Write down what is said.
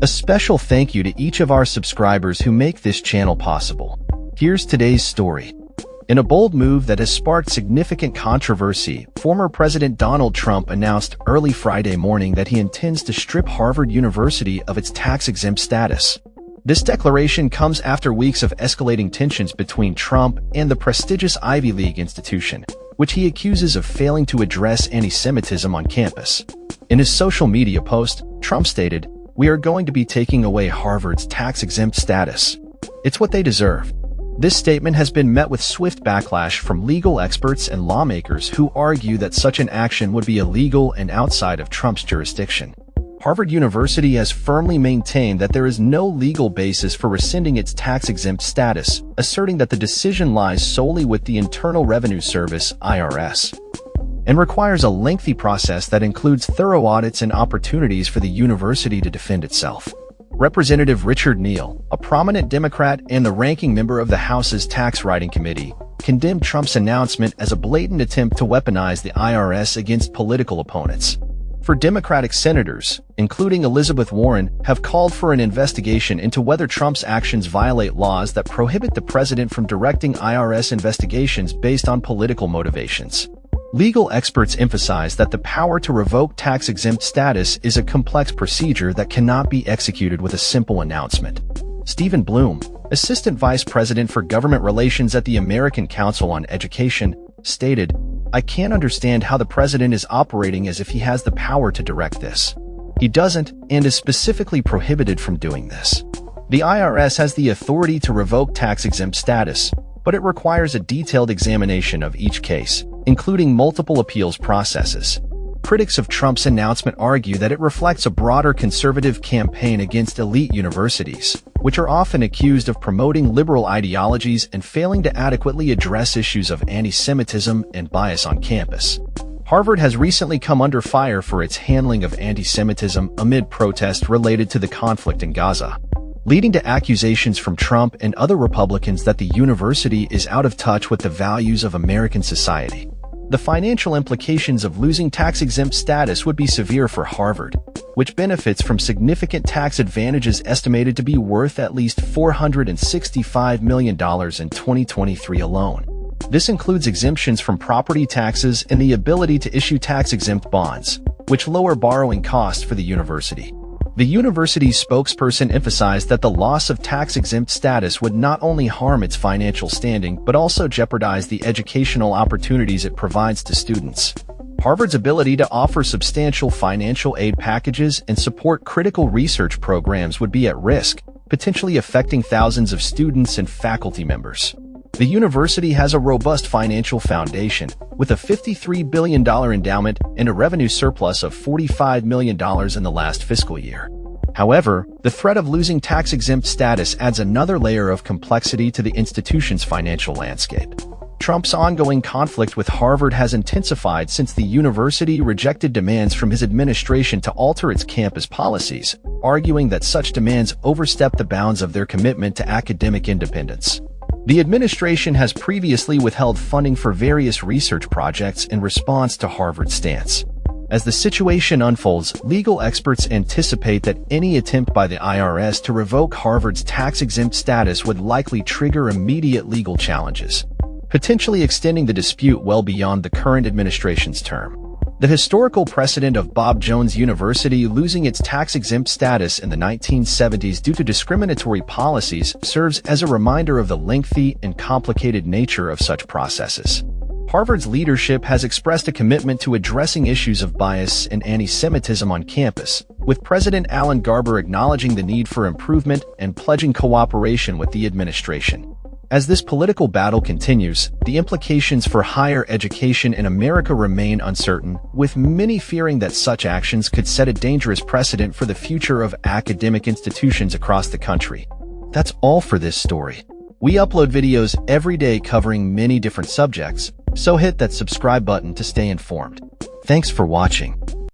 A special thank you to each of our subscribers who make this channel possible. Here's today's story. In a bold move that has sparked significant controversy, former President Donald Trump announced early Friday morning that he intends to strip Harvard University of its tax-exempt status. This declaration comes after weeks of escalating tensions between Trump and the prestigious Ivy League institution, which he accuses of failing to address anti-Semitism on campus. In his social media post, Trump stated, "We are going to be taking away Harvard's tax-exempt status. It's what they deserve." This statement has been met with swift backlash from legal experts and lawmakers who argue that such an action would be illegal and outside of Trump's jurisdiction. Harvard University has firmly maintained that there is no legal basis for rescinding its tax-exempt status, asserting that the decision lies solely with the Internal Revenue Service (IRS), and requires a lengthy process that includes thorough audits and opportunities for the university to defend itself. Representative Richard Neal, a prominent Democrat and the ranking member of the House's Tax Writing Committee, condemned Trump's announcement as a blatant attempt to weaponize the IRS against political opponents. For Democratic senators, including Elizabeth Warren, have called for an investigation into whether Trump's actions violate laws that prohibit the president from directing IRS investigations based on political motivations. Legal experts emphasize that the power to revoke tax-exempt status is a complex procedure that cannot be executed with a simple announcement. Stephen Bloom, Assistant Vice President for Government Relations at the American Council on Education, stated, "I can't understand how the president is operating as if he has the power to direct this. He doesn't, and is specifically prohibited from doing this. The IRS has the authority to revoke tax-exempt status, but it requires a detailed examination of each case, including multiple appeals processes." Critics of Trump's announcement argue that it reflects a broader conservative campaign against elite universities, which are often accused of promoting liberal ideologies and failing to adequately address issues of anti-Semitism and bias on campus. Harvard has recently come under fire for its handling of anti-Semitism amid protests related to the conflict in Gaza, leading to accusations from Trump and other Republicans that the university is out of touch with the values of American society. The financial implications of losing tax-exempt status would be severe for Harvard, which benefits from significant tax advantages estimated to be worth at least $465 million in 2023 alone. This includes exemptions from property taxes and the ability to issue tax-exempt bonds, which lower borrowing costs for the university. The university's spokesperson emphasized that the loss of tax-exempt status would not only harm its financial standing but also jeopardize the educational opportunities it provides to students. Harvard's ability to offer substantial financial aid packages and support critical research programs would be at risk, potentially affecting thousands of students and faculty members. The university has a robust financial foundation, with a $53 billion endowment and a revenue surplus of $45 million in the last fiscal year. However, the threat of losing tax-exempt status adds another layer of complexity to the institution's financial landscape. Trump's ongoing conflict with Harvard has intensified since the university rejected demands from his administration to alter its campus policies, arguing that such demands overstep the bounds of their commitment to academic independence. The administration has previously withheld funding for various research projects in response to Harvard's stance. As the situation unfolds, legal experts anticipate that any attempt by the IRS to revoke Harvard's tax-exempt status would likely trigger immediate legal challenges, potentially extending the dispute well beyond the current administration's term. The historical precedent of Bob Jones University losing its tax-exempt status in the 1970s due to discriminatory policies serves as a reminder of the lengthy and complicated nature of such processes. Harvard's leadership has expressed a commitment to addressing issues of bias and anti-Semitism on campus, with President Alan Garber acknowledging the need for improvement and pledging cooperation with the administration. As this political battle continues, the implications for higher education in America remain uncertain, with many fearing that such actions could set a dangerous precedent for the future of academic institutions across the country. That's all for this story. We upload videos every day covering many different subjects, so hit that subscribe button to stay informed. Thanks for watching.